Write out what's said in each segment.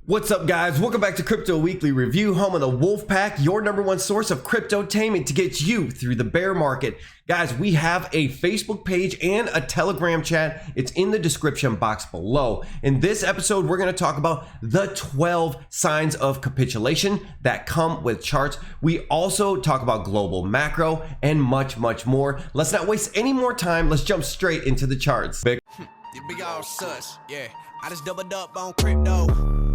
What's up, guys? Welcome back to Crypto Weekly Review, home of the Wolfpack, your #1 source of cryptotainment to get you through the bear market. Guys, we have a Facebook page and a Telegram chat. It's in the description box below. In this episode, we're going to talk about the 12 signs of capitulation that come with charts. We also talk about global macro and much more. Let's not waste any more time. Let's jump straight into the charts. You big old sus, yeah. I just doubled up on crypto.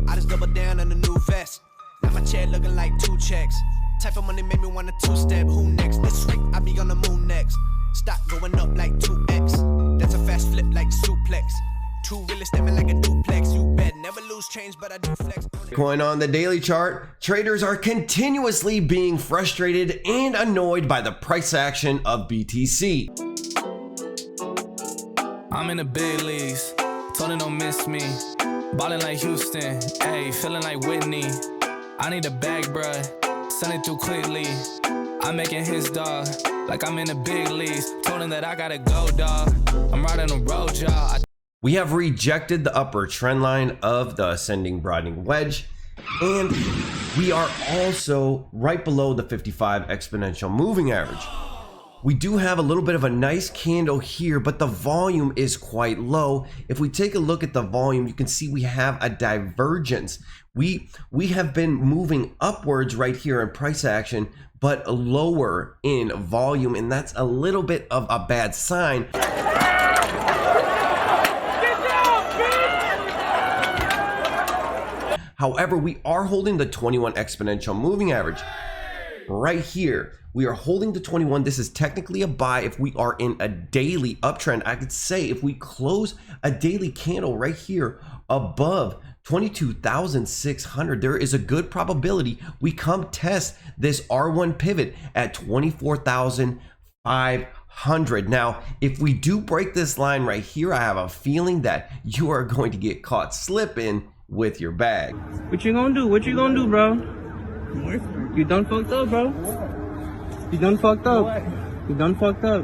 I just doubled down on the new vest. Now my chair looking like 2 checks. Type of money made me want a 2-step. Who next? This week I be on the moon next. Stock going up like 2x. That's a fast flip like suplex. Two really stepping like a duplex. You bet never lose change, but I do flex. Going on the daily chart, traders are continuously being frustrated and annoyed by the price action of BTC. I'm in the big leagues, told her don't miss me. Ballin' like Houston, ayy, feeling like Whitney. I need a bag, bruh, send it through quickly. I'm making his dog, like I'm in the big leagues. Told him that I gotta go, dog. I'm riding a road, y'all. We have rejected the upper trend line of the ascending broadening wedge, and we are also right below the 55 exponential moving average. We do have a little bit of a nice candle here, but the volume is quite low. If we take a look at the volume, you can see we have a divergence. We have been moving upwards right here in price action, but lower in volume, and that's a little bit of a bad sign. However, we are holding the 21 exponential moving average right here. We are holding the 21. This is technically a buy if we are in a daily uptrend. I could say if we close a daily candle right here above 22,600, there is a good probability we come test this R1 pivot at 24,500. Now, if we do break this line right here, I have a feeling that you are going to get caught slipping with your bag. What you gonna do? What you gonna do, bro? You done fucked up, bro. You done fucked up. You done fucked up.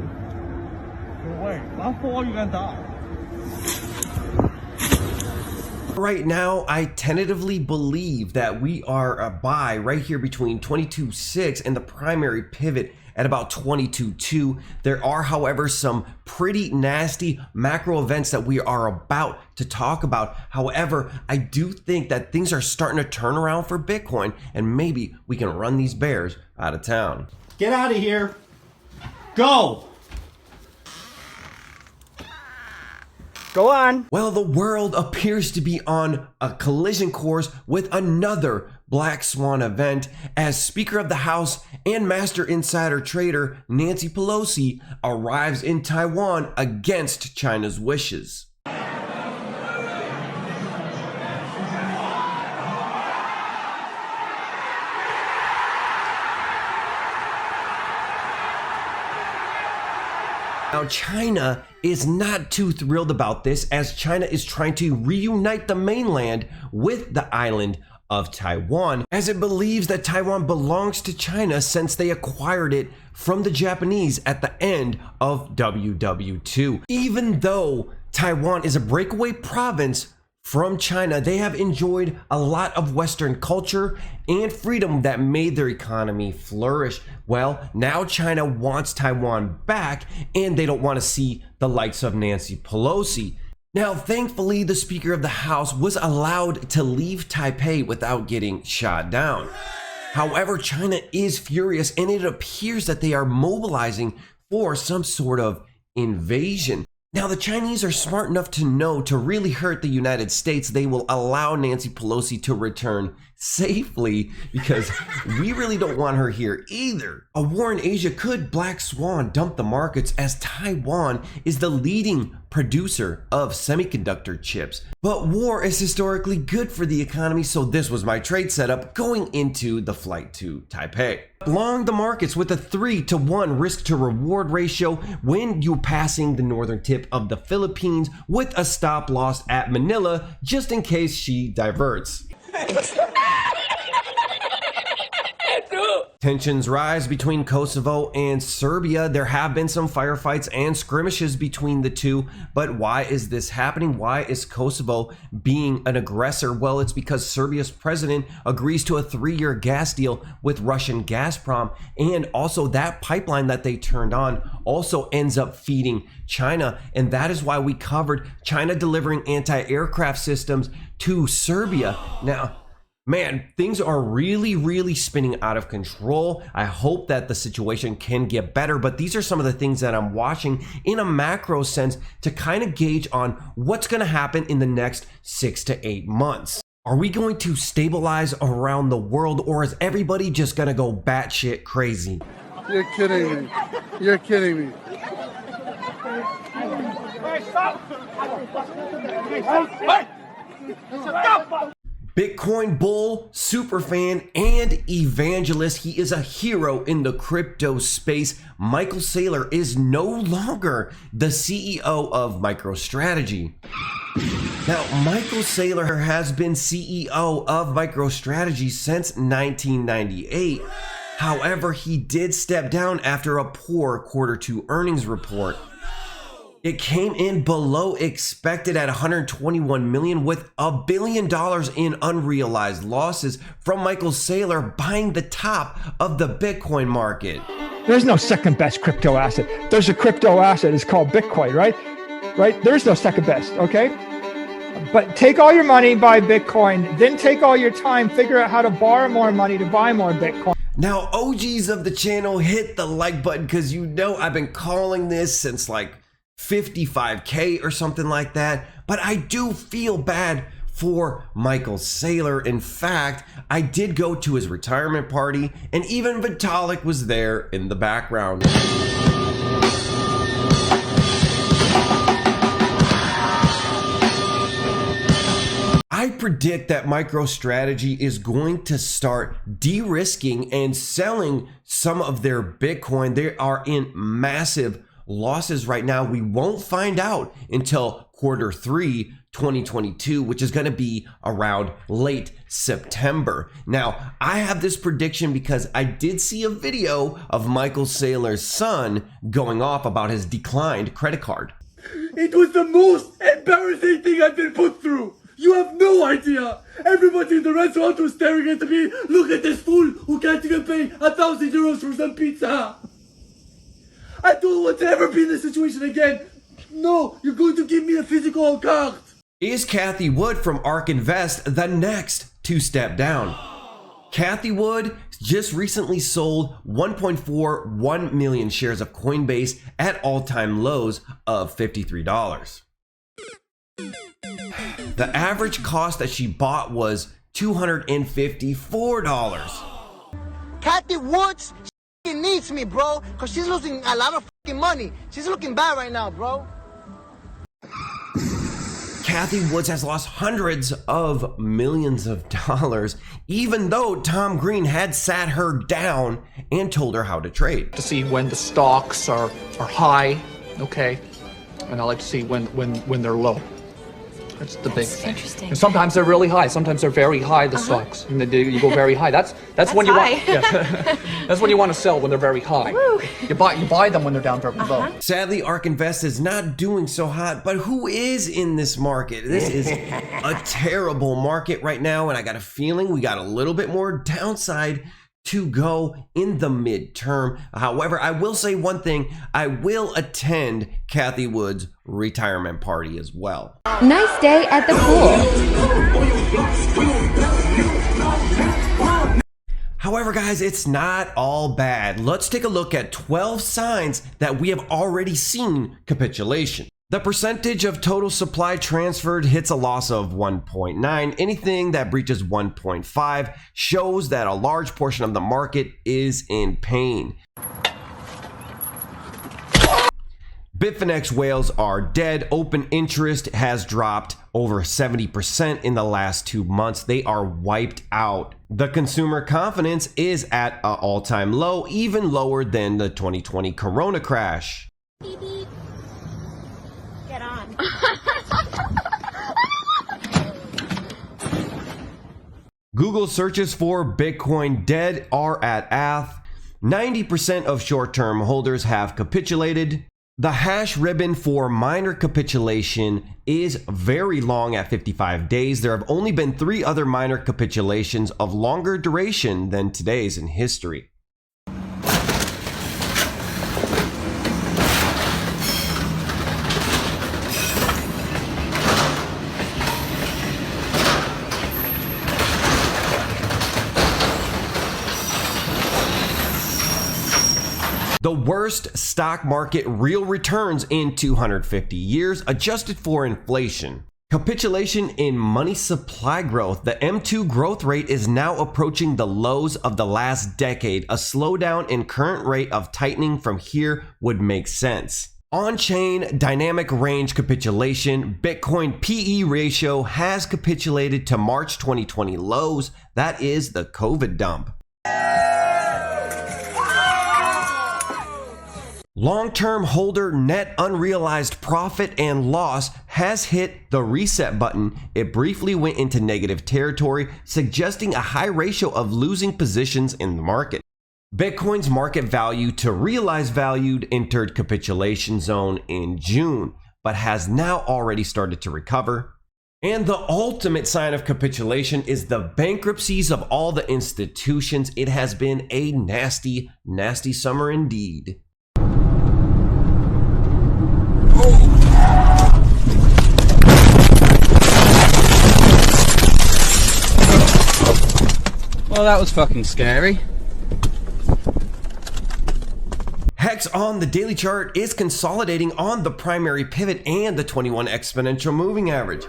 Right now, I tentatively believe that we are a buy right here between 22.6 and the primary pivot at about 22.2. There are, however, some pretty nasty macro events that we are about to talk about. However, I do think that things are starting to turn around for Bitcoin, and maybe we can run these bears out of town. Get out of here. Go. Go on. Well, the world appears to be on a collision course with another Black Swan event as Speaker of the House and Master Insider Trader Nancy Pelosi arrives in Taiwan against China's wishes. Now, China is not too thrilled about this, as China is trying to reunite the mainland with the island of Taiwan, as it believes that Taiwan belongs to China since they acquired it from the Japanese at the end of WW2. Even though Taiwan is a breakaway province from China, they have enjoyed a lot of Western culture and freedom that made their economy flourish. Well, now China wants Taiwan back, and they don't want to see the likes of Nancy Pelosi. Now, thankfully, the Speaker of the House was allowed to leave Taipei without getting shot down. However, China is furious, and it appears that they are mobilizing for some sort of invasion. Now, the Chinese are smart enough to know to really hurt the United States, they will allow Nancy Pelosi to return safely, because we really don't want her here either. A war in Asia could Black Swan dump the markets, as Taiwan is the leading producer of semiconductor chips. But war is historically good for the economy, so this was my trade setup going into the flight to Taipei. Long the markets with a 3-to-1 risk to reward ratio when you're passing the northern tip of the Philippines, with a stop loss at Manila just in case she diverts. Tensions rise between Kosovo and Serbia. There have been some firefights and skirmishes between the two, but why is this happening? Why is Kosovo being an aggressor? Well, it's because Serbia's president agrees to a 3-year gas deal with Russian Gazprom, and also that pipeline that they turned on also ends up feeding China, and that is why we covered China delivering anti-aircraft systems to Serbia. Now, man, things are really spinning out of control. I hope that the situation can get better, but these are some of the things that I'm watching in a macro sense to kind of gauge on what's going to happen in the next 6 to 8 months. Are we going to stabilize around the world, or is everybody just going to go batshit crazy? You're kidding me. You're kidding me. Bitcoin bull, superfan, and evangelist. He is a hero in the crypto space. Michael Saylor is no longer the CEO of MicroStrategy. Now, Michael Saylor has been CEO of MicroStrategy since 1998. However, he did step down after a poor Q2 earnings report. It came in below expected at 121 million, with $1 billion in unrealized losses from Michael Saylor buying the top of the Bitcoin market. There's no second best crypto asset. There's a crypto asset. It's called Bitcoin, right? Right? There's no second best, okay? But take all your money, buy Bitcoin, then take all your time, figure out how to borrow more money to buy more Bitcoin. Now, OGs of the channel, hit the like button, because you know I've been calling this since like 55K or something like that, but I do feel bad for Michael Saylor. In fact, I did go to his retirement party, and even Vitalik was there in the background. I predict that MicroStrategy is going to start de-risking and selling some of their Bitcoin. They are in massive losses right now. We won't find out until Q3 2022, which is going to be around late September. Now, I have this prediction because I did see a video of Michael Saylor's son going off about his declined credit card. It was the most embarrassing thing I've been put through. You have no idea. Everybody in the restaurant was staring at me. Look at this fool who can't even pay 1,000 euros for some pizza. I don't want to ever be in this situation again. No, you're going to give me a physical card. Is Cathie Wood from Ark Invest the next to step down? Cathie Wood just recently sold 1.41 million shares of Coinbase at all-time lows of $53. The average cost that she bought was $254. Cathie Woods needs me, bro, because she's losing a lot of money. She's looking bad right now, bro. Cathie Woods has lost hundreds of millions of dollars, even though Tom Green had sat her down and told her how to trade. To see when the stocks are high, okay, and I like to see when they're low. That's the big thing. Interesting. And sometimes they're really high. Sometimes they're very high. The stocks, and you go very high. That's when you want. Yeah, that's when you want to sell, when they're very high. Woo. You buy them when they're down very low. Sadly, Ark Invest is not doing so hot, but who is in this market? This is a terrible market right now, and I got a feeling we got a little bit more downside to go in the midterm. However, I will say one thing: I will attend Cathie Wood's retirement party as well. Nice day at the pool. However, guys, it's not all bad. Let's take a look at 12 signs that we have already seen capitulation. The percentage of total supply transferred hits a loss of 1.9. Anything that breaches 1.5 shows that a large portion of the market is in pain. Bitfinex whales are dead. Open interest has dropped over 70% in the last 2 months. They are wiped out. The consumer confidence is at an all-time low, even lower than the 2020 Corona crash. Get on. Google searches for Bitcoin dead are at ath. 90% of short-term holders have capitulated. The hash ribbon for miner capitulation is very long at 55 days. There have only been 3 other miner capitulations of longer duration than today's in history. The worst stock market real returns in 250 years, adjusted for inflation. Capitulation in money supply growth. The M2 growth rate is now approaching the lows of the last decade. A slowdown in current rate of tightening from here would make sense. On-chain dynamic range capitulation. Bitcoin PE ratio has capitulated to March 2020 lows. That is the COVID dump. Long-term holder net unrealized profit and loss has hit the reset button. It briefly went into negative territory, suggesting a high ratio of losing positions in the market. Bitcoin's market value to realized value entered capitulation zone in June, but has now already started to recover. And the ultimate sign of capitulation is the bankruptcies of all the institutions. It has been a nasty, nasty summer indeed. Well, that was fucking scary. Hex on the daily chart is consolidating on the primary pivot and the 21 exponential moving average.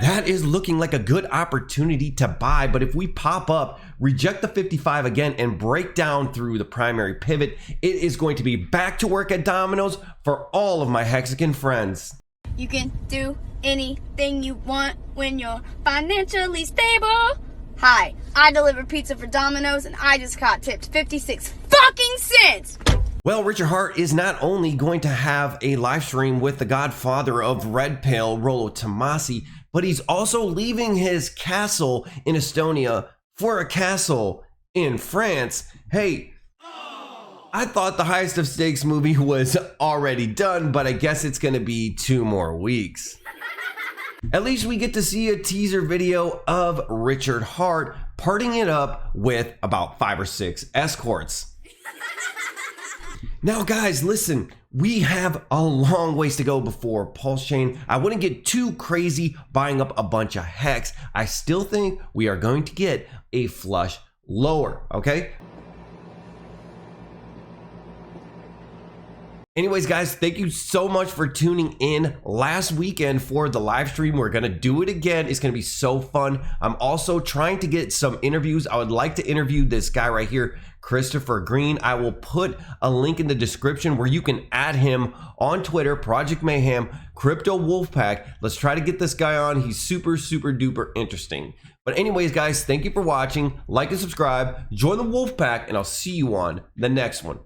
That is looking like a good opportunity to buy, but if we pop up, reject the 55 again and break down through the primary pivot, it is going to be back to work at Domino's for all of my Hexican friends. You can do anything you want when you're financially stable. Hi, I deliver pizza for Domino's and I just got tipped 56 fucking cents. Well, Richard Hart is not only going to have a live stream with the godfather of Red Pill, Rollo Tomassi, but he's also leaving his castle in Estonia for a castle in France. Hey, I thought the Highest of Stakes movie was already done, but I guess it's going to be 2 more weeks. At least we get to see a teaser video of Richard Hart partying it up with about 5 or 6 escorts. Now guys, listen, we have a long ways to go before PulseChain. I wouldn't get too crazy buying up a bunch of Hex. I still think we are going to get a flush lower, okay? Anyways, guys, thank you so much for tuning in last weekend for the live stream. We're going to do it again. It's going to be so fun. I'm also trying to get some interviews. I would like to interview this guy right here, Christopher Green. I will put a link in the description where you can add him on Twitter, Project Mayhem, Crypto Wolfpack. Let's try to get this guy on. He's super, super duper interesting. But anyways, guys, thank you for watching. Like and subscribe, join the Wolfpack, and I'll see you on the next one.